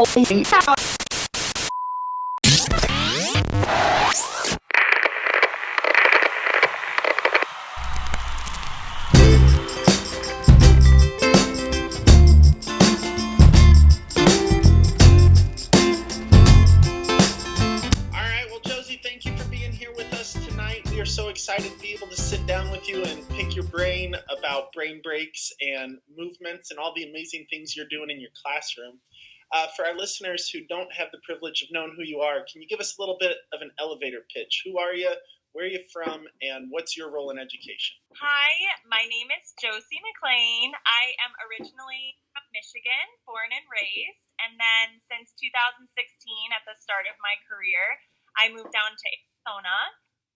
Josie, thank you for being here with us tonight. We are so excited to be able to sit down with you and pick your brain about brain breaks and movements and all the amazing things you're doing in your classroom. For our listeners who don't have the privilege of knowing who you are, can you give us a little bit of an elevator pitch? Who are you? Where are you from? And what's your role in education? Hi, my name is Josie McClain. I am originally from Michigan, born and raised. And then since 2016, at the start of my career, I moved down to Arizona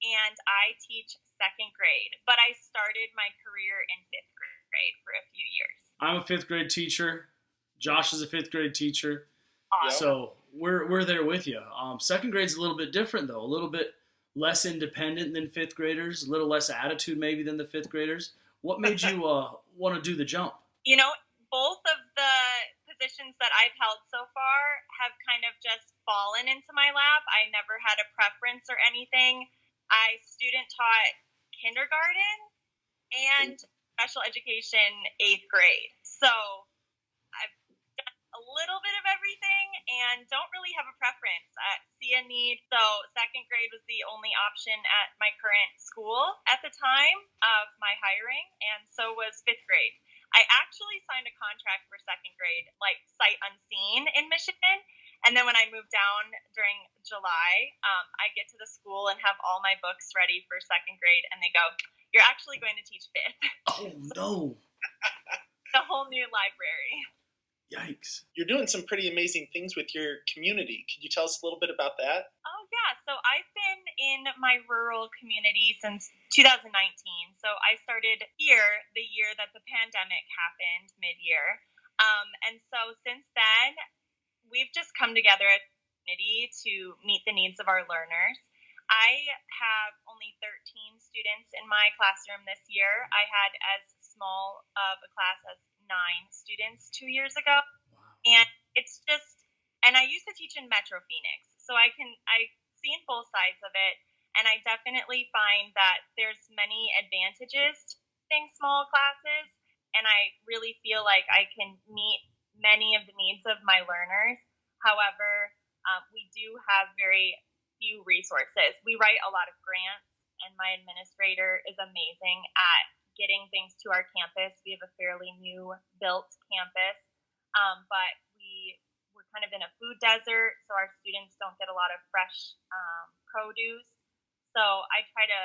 and I teach second grade. But I started my career in fifth grade for a few years. I'm a fifth grade teacher. Josh is a fifth grade teacher. Awesome. So we're there with you. Second grade's a little bit different, though. A little bit less independent than fifth graders, a little less attitude maybe than the fifth graders. What made you want to do the jump? You know, both of the positions that I've held so far have kind of just fallen into my lap. I never had a preference or anything. I student taught kindergarten and special education 8th grade. So I've done a little bit of everything and don't really have a preference. I see a need. So second grade was the only option at my current school at the time of my hiring, and so was fifth grade. I actually signed a contract for second grade, like sight unseen in Michigan. And then when I moved down during July, I get to the school and have all my books ready for second grade. And they go, "You're actually going to teach fifth." Oh, no. The whole new library. Yikes. You're doing some pretty amazing things with your community. Could you tell us a little bit about that? Oh, yeah. So I've been in my rural community since 2019. So I started here the year that the pandemic happened, mid-year. And so since then, we've just come together as a community to meet the needs of our learners. I have only 13 students in my classroom this year. I had as small of a class as 9 students 2 years ago. Wow. And it's just, and I used to teach in Metro Phoenix, so I've seen both sides of it, and I definitely find that there's many advantages to teaching small classes, and I really feel like I can meet many of the needs of my learners. However, we do have very few resources. We write a lot of grants, and my administrator is amazing at getting things to our campus. We have a fairly new built campus, but we're kind of in a food desert, so our students don't get a lot of fresh produce. So I try to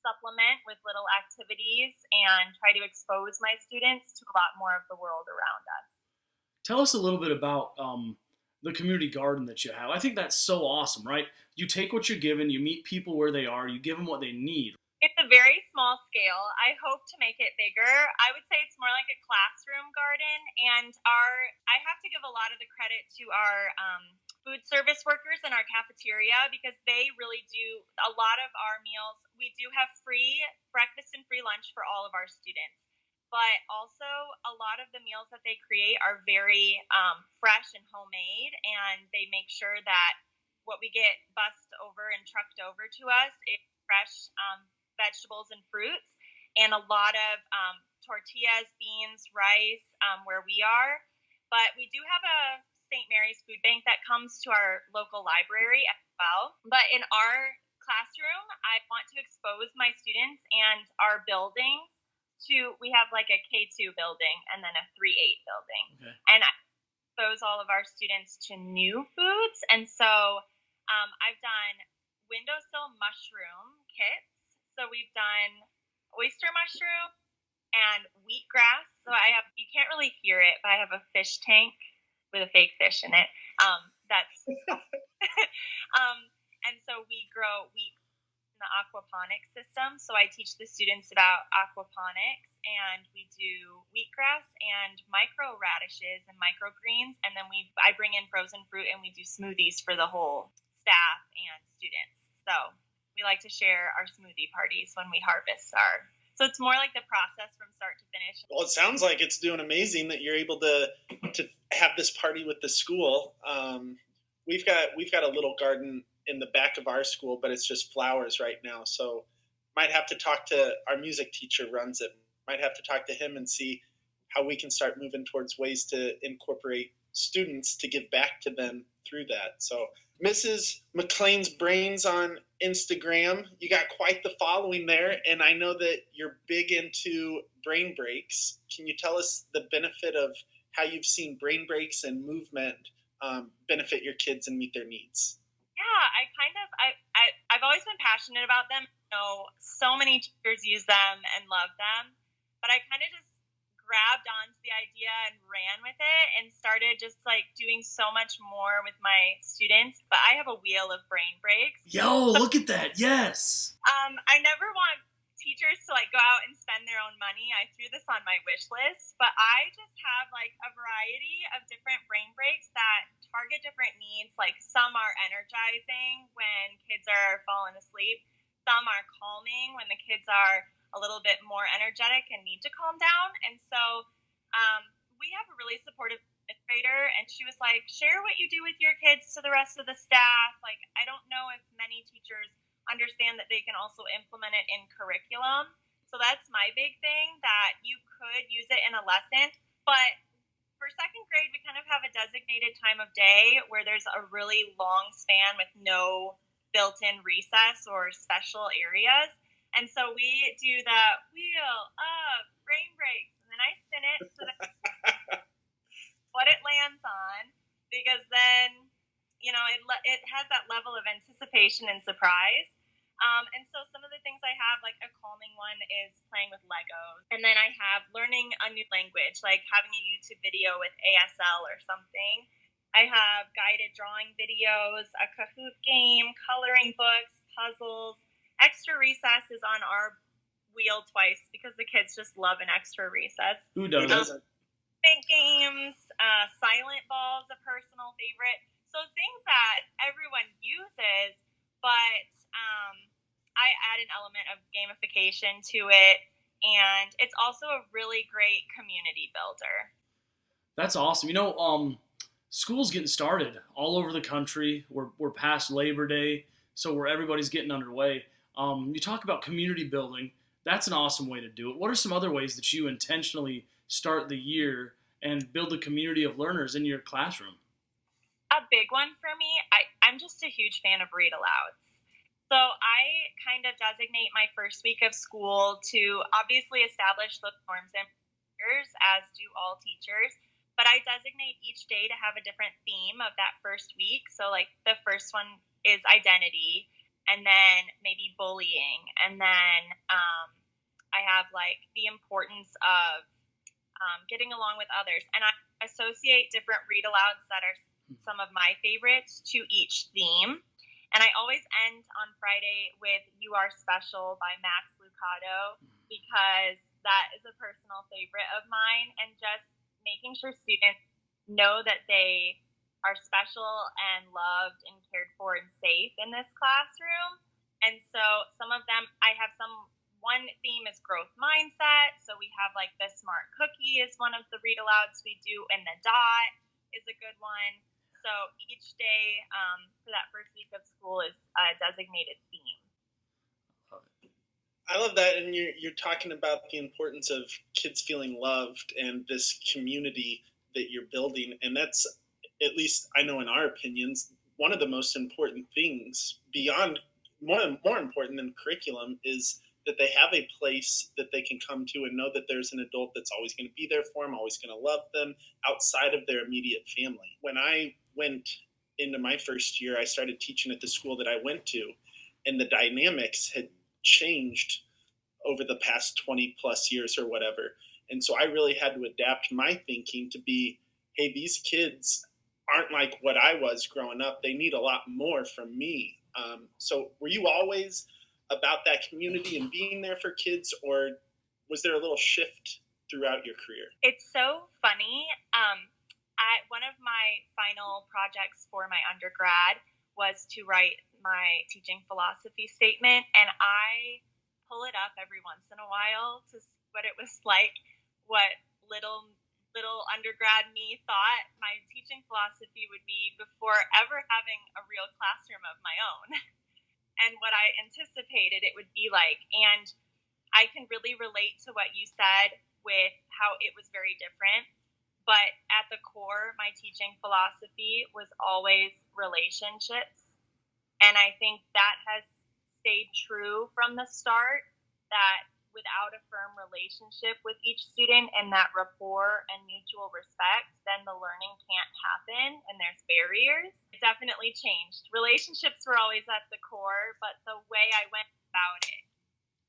supplement with little activities and try to expose my students to a lot more of the world around us. Tell us a little bit about the community garden that you have. I think that's so awesome, right? You take what you're given, you meet people where they are, you give them what they need. It's a very small scale. I hope to make it bigger. I would say it's more like a classroom garden, and I have to give a lot of the credit to our food service workers in our cafeteria, because they really do a lot of our meals. We do have free breakfast and free lunch for all of our students, but also a lot of the meals that they create are very fresh and homemade, and they make sure that what we get bussed over and trucked over to us is fresh vegetables and fruits, and a lot of tortillas, beans, rice where we are. But we do have a St. Mary's food bank that comes to our local library as well. But in our classroom, I want to expose my students and our buildings to, we have like a K2 building and then a 3-8 building. Okay. And I expose all of our students to new foods. And so I've done windowsill mushroom kits. So we've done oyster mushroom and wheatgrass. So you can't really hear it, but I have a fish tank with a fake fish in it. And so we grow wheat in the aquaponics system. So I teach the students about aquaponics, and we do wheatgrass and micro radishes and microgreens. And then I bring in frozen fruit, and we do smoothies for the whole staff and students. So we like to share our smoothie parties when we harvest our So it's more like the process from start to finish. Well, it sounds like it's doing amazing that you're able to have this party with the school. We've got a little garden in the back of our school, but it's just flowers right now. So might have to talk to our music teacher runs it. Might have to talk to him and see how we can start moving towards ways to incorporate students to give back to them through that. So Mrs. McClain's Brains on Instagram. You got quite the following there, and I know that you're big into brain breaks. Can you tell us the benefit of how you've seen brain breaks and movement benefit your kids and meet their needs? Yeah, I've always been passionate about them. So many teachers use them and love them, but I kind of just grabbed onto the idea and ran with it and started just like doing so much more with my students. But I have a wheel of brain breaks. Yo, look at that. Yes. I never want teachers to like go out and spend their own money. I threw this on my wish list, but I just have like a variety of different brain breaks that target different needs. Like some are energizing when kids are falling asleep. Some are calming when the kids are a little bit more energetic and need to calm down. And so we have a really supportive administrator, and she was like, share what you do with your kids to the rest of the staff. Like, I don't know if many teachers understand that they can also implement it in curriculum. So that's my big thing, that you could use it in a lesson. But for second grade, we kind of have a designated time of day where there's a really long span with no built-in recess or special areas. And so we do the wheel of brain breaks, and then I spin it so that what it lands on, because then, it has that level of anticipation and surprise. And so some of the things I have, like a calming one is playing with Legos. And then I have learning a new language, like having a YouTube video with ASL or something. I have guided drawing videos, a Kahoot game, coloring books, puzzles. Extra recess is on our wheel twice because the kids just love an extra recess. Who doesn't? Think games, silent ball is a personal favorite. So things that everyone uses, but I add an element of gamification to it, and it's also a really great community builder. That's awesome. School's getting started all over the country. We're past Labor Day, so where everybody's getting underway. You talk about community building. That's an awesome way to do it. What are some other ways that you intentionally start the year and build a community of learners in your classroom? A big one for me, I'm just a huge fan of read alouds. So I kind of designate my first week of school to obviously establish the norms and procedures, as do all teachers. But I designate each day to have a different theme of that first week. So like the first one is identity, and then maybe bullying. And then I have like the importance of getting along with others. And I associate different read alouds that are some of my favorites to each theme. And I always end on Friday with You Are Special by Max Lucado, because that is a personal favorite of mine. And just making sure students know that they are special and loved and cared for and safe in this classroom. And so some of them, one theme is growth mindset. So we have like the smart cookie is one of the read alouds we do, and the dot is a good one. So each day for that first week of school is a designated theme. I love that, and you're talking about the importance of kids feeling loved and this community that you're building, and that's, at least I know in our opinions, one of the most important things, beyond more important than curriculum, is that they have a place that they can come to and know that there's an adult that's always going to be there for them, always going to love them outside of their immediate family. When I went into my first year, I started teaching at the school that I went to, and the dynamics had changed over the past 20 plus years or whatever. And so I really had to adapt my thinking to be, hey, these kids aren't like what I was growing up. They need a lot more from me. So were you always about that community and being there for kids, or was there a little shift throughout your career? It's so funny. One of my final projects for my undergrad was to write my teaching philosophy statement, and I pull it up every once in a while to see what it was like, what little undergrad me thought my teaching philosophy would be before ever having a real classroom of my own and what I anticipated it would be like. And I can really relate to what you said with how it was very different. But at the core, my teaching philosophy was always relationships. And I think that has stayed true from the start, that without a firm relationship with each student and that rapport and mutual respect, then the learning can't happen and there's barriers. It definitely changed. Relationships were always at the core, but the way I went about it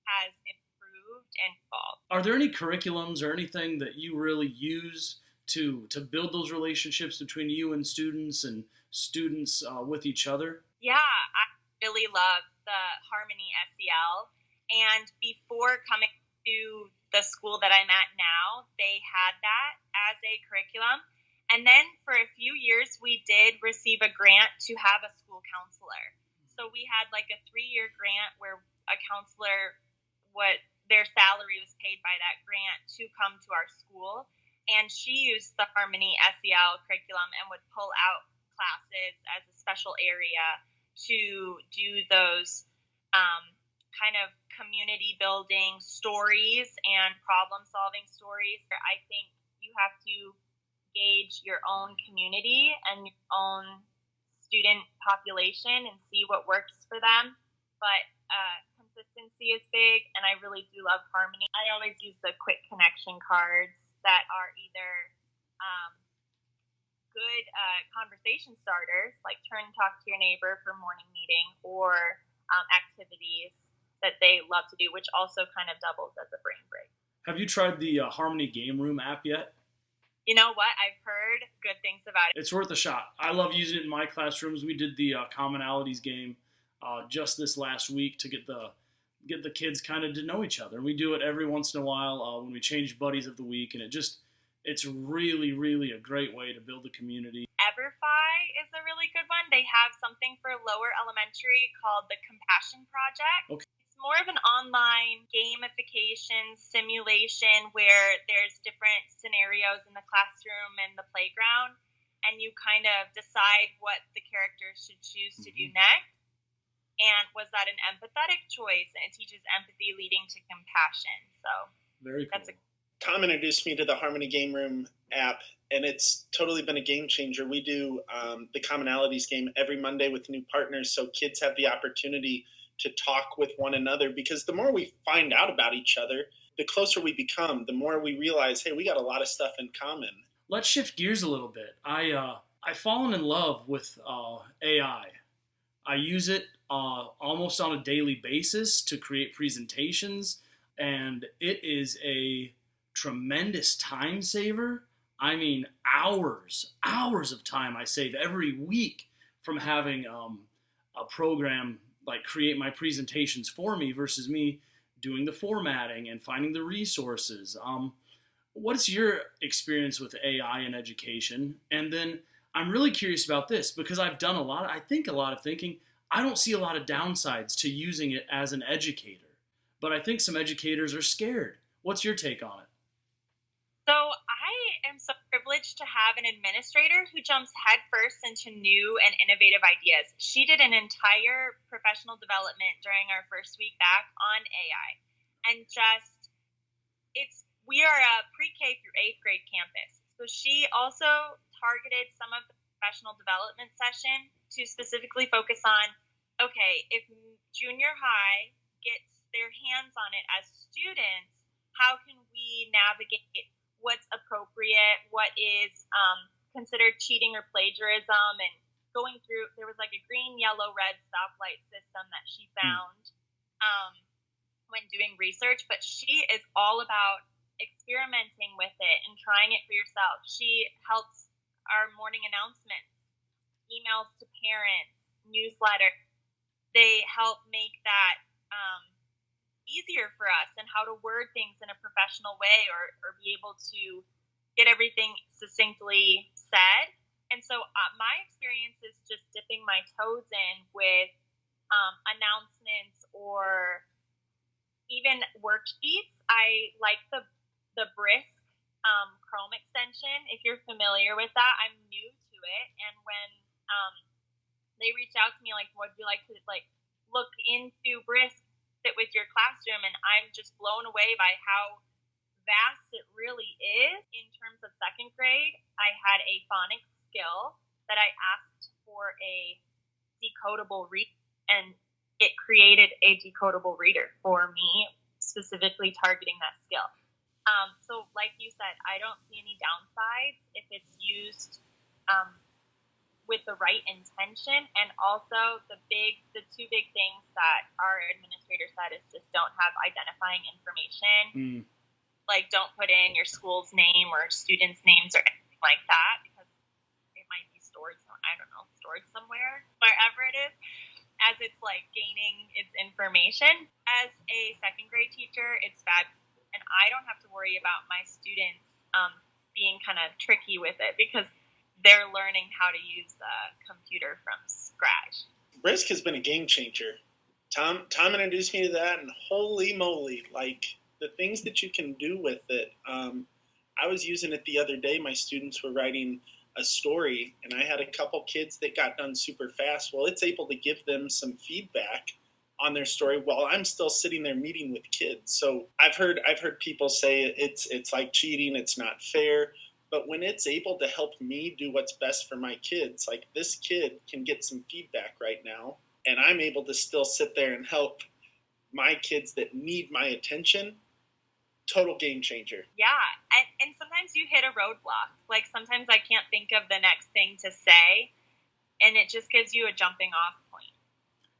has improved and evolved. Are there any curriculums or anything that you really use to build those relationships between you and students with each other? Yeah, I really love the Harmony SEL. And before coming to the school that I'm at now, they had that as a curriculum. And then for a few years, we did receive a grant to have a school counselor. So we had like a 3-year grant where a counselor, what their salary was paid by that grant to come to our school. And she used the Harmony SEL curriculum and would pull out classes as a special area to do those kind of community building stories and problem solving stories. I think you have to gauge your own community and your own student population and see what works for them. But consistency is big, and I really do love Harmony. I always use the quick connection cards that are either good conversation starters, like turn and talk to your neighbor for morning meeting, or activities that they love to do, which also kind of doubles as a brain break. Have you tried the Harmony Game Room app yet? You know what? I've heard good things about it. It's worth a shot. I love using it in my classrooms. We did the commonalities game just this last week to get the kids kind of to know each other. We do it every once in a while when we change buddies of the week, and it's really, really a great way to build a community. Everfi is a really good one. They have something for lower elementary called the Compassion Project. Okay. It's more of an online gamification simulation where there's different scenarios in the classroom and the playground, and you kind of decide what the characters should choose to do next. And was that an empathetic choice? And it teaches empathy leading to compassion. So very cool. Tom introduced me to the Harmony Game Room app, and it's totally been a game changer. We do the commonalities game every Monday with new partners, so kids have the opportunity to talk with one another, because the more we find out about each other, the closer we become, the more we realize, hey, we got a lot of stuff in common. Let's shift gears a little bit. I've fallen in love with AI. I use it almost on a daily basis to create presentations, and it is a tremendous time saver. I mean, hours of time I save every week from having a program like create my presentations for me versus me doing the formatting and finding the resources. What's your experience with AI in education? And then I'm really curious about this because I've done a lot of thinking. I don't see a lot of downsides to using it as an educator, but I think some educators are scared. What's your take on it? So I am so privileged to have an administrator who jumps headfirst into new and innovative ideas. She did an entire professional development during our first week back on AI. And we are a pre-K through 8th grade campus. So she also targeted some of the professional development session to specifically focus on, okay, if junior high gets their hands on it as students, how can we navigate what's appropriate, what is considered cheating or plagiarism, and going through, there was like a green, yellow, red stoplight system that she found when doing research, but she is all about experimenting with it and trying it for yourself. She helps our morning announcements, emails to parents, newsletter. They help make that easier for us and how to word things in a professional way or be able to get everything succinctly said. And so my experience is just dipping my toes in with announcements or even worksheets. I like the brisk Chrome extension. If you're familiar with that, I'm new to it, and when they reach out to me like, would you like to like look into brisk fit with your classroom, and I'm just blown away by how vast it really is. In terms of second grade, I had a phonics skill that I asked for a decodable read, and it created a decodable reader for me, specifically targeting that skill. So like you said, I don't see any downsides if it's used with the right intention. And also the two big things that our administrator said is just don't have identifying information. Like don't put in your school's name or students' names or anything like that, because it might be stored somewhere, wherever it is, as it's like gaining its information. As a second grade teacher, it's bad. And I don't have to worry about my students being kind of tricky with it, because they're learning how to use the computer from scratch. Brisk has been a game changer. Tom introduced me to that, and holy moly, like the things that you can do with it. I was using it the other day. My students were writing a story, and I had a couple kids that got done super fast. Well, it's able to give them some feedback on their story while I'm still sitting there meeting with kids. So I've heard people say it's like cheating, it's not fair. But when it's able to help me do what's best for my kids, like this kid can get some feedback right now, and I'm able to still sit there and help my kids that need my attention. Total game changer. Yeah, and sometimes you hit a roadblock. Like sometimes I can't think of the next thing to say, and it just gives you a jumping off point.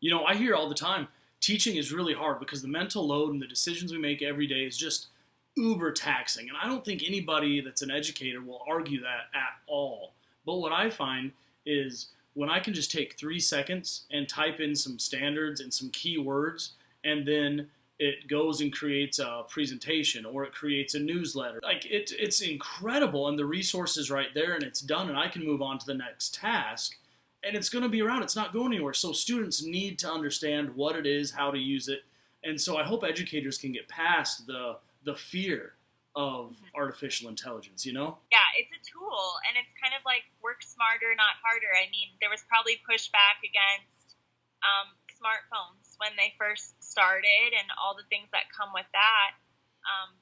You know, I hear all the time, teaching is really hard because the mental load and the decisions we make every day is just uber taxing. And I don't think anybody that's an educator will argue that at all. But what I find is when I can just take 3 seconds and type in some standards and some keywords, and then it goes and creates a presentation or it creates a newsletter. Like it's incredible, and the resources right there, and it's done, and I can move on to the next task, and it's going to be around. It's not going anywhere. So students need to understand what it is, how to use it, and so I hope educators can get past the fear of artificial intelligence, you know? Yeah, it's a tool, and it's kind of like work smarter, not harder. I mean, there was probably pushback against smartphones when they first started and all the things that come with that.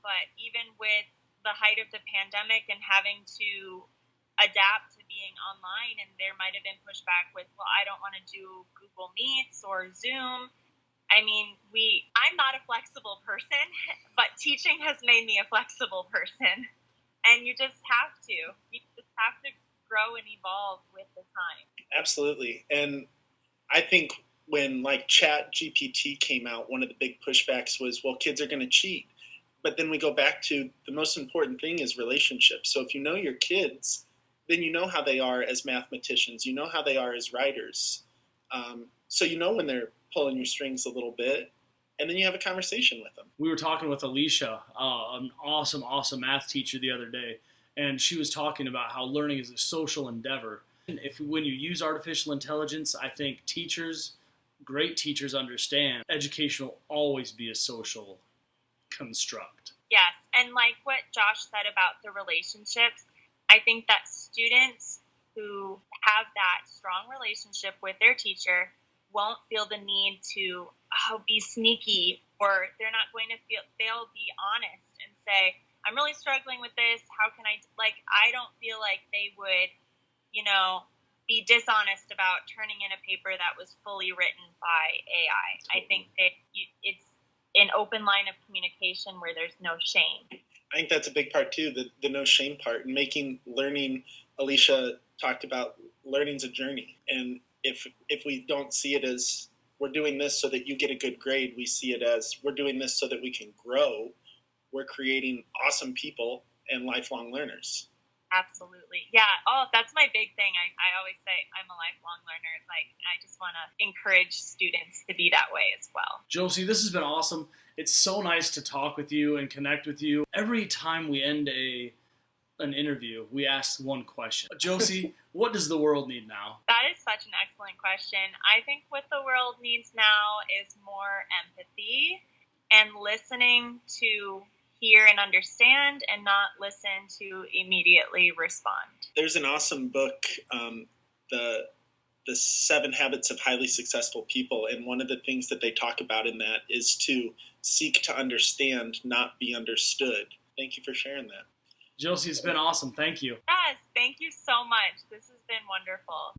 But even with the height of the pandemic and having to adapt to being online, and there might have been pushback with, well, I don't want to do Google Meets or Zoom. I mean, I'm not a flexible person, but teaching has made me a flexible person. And you just have to. You just have to grow and evolve with the time. Absolutely. And I think when like Chat GPT came out, one of the big pushbacks was, well, kids are going to cheat. But then we go back to the most important thing is relationships. So if you know your kids, then you know how they are as mathematicians. You know how they are as writers. So you know when they're pulling your strings a little bit, and then you have a conversation with them. We were talking with Alicia, an awesome math teacher the other day, and she was talking about how learning is a social endeavor. When you use artificial intelligence, I think great teachers understand education will always be a social construct. Yes, and like what Josh said about the relationships, I think that students who have that strong relationship with their teacher won't feel the need to be sneaky, or they're not going to they'll be honest and say, I'm really struggling with this. How can I don't feel like they would, be dishonest about turning in a paper that was fully written by AI. Totally. I think that it's an open line of communication where there's no shame. I think that's a big part too, the no shame part, and making learning. Alicia talked about learning's a journey, and if we don't see it as we're doing this so that you get a good grade, we see it as we're doing this so that we can grow. We're creating awesome people and lifelong learners. Absolutely. Yeah. Oh, that's my big thing. I always say I'm a lifelong learner. Like, I just want to encourage students to be that way as well. Josie, this has been awesome. It's so nice to talk with you and connect with you. Every time we end an interview, we ask one question. Josie, what does the world need now? That is such an excellent question. I think what the world needs now is more empathy and listening to hear and understand and not listen to immediately respond. There's an awesome book, the 7 Habits of Highly Successful People, and one of the things that they talk about in that is to seek to understand, not be understood. Thank you for sharing that. Josie, it's been awesome. Thank you. Yes, thank you so much. This has been wonderful.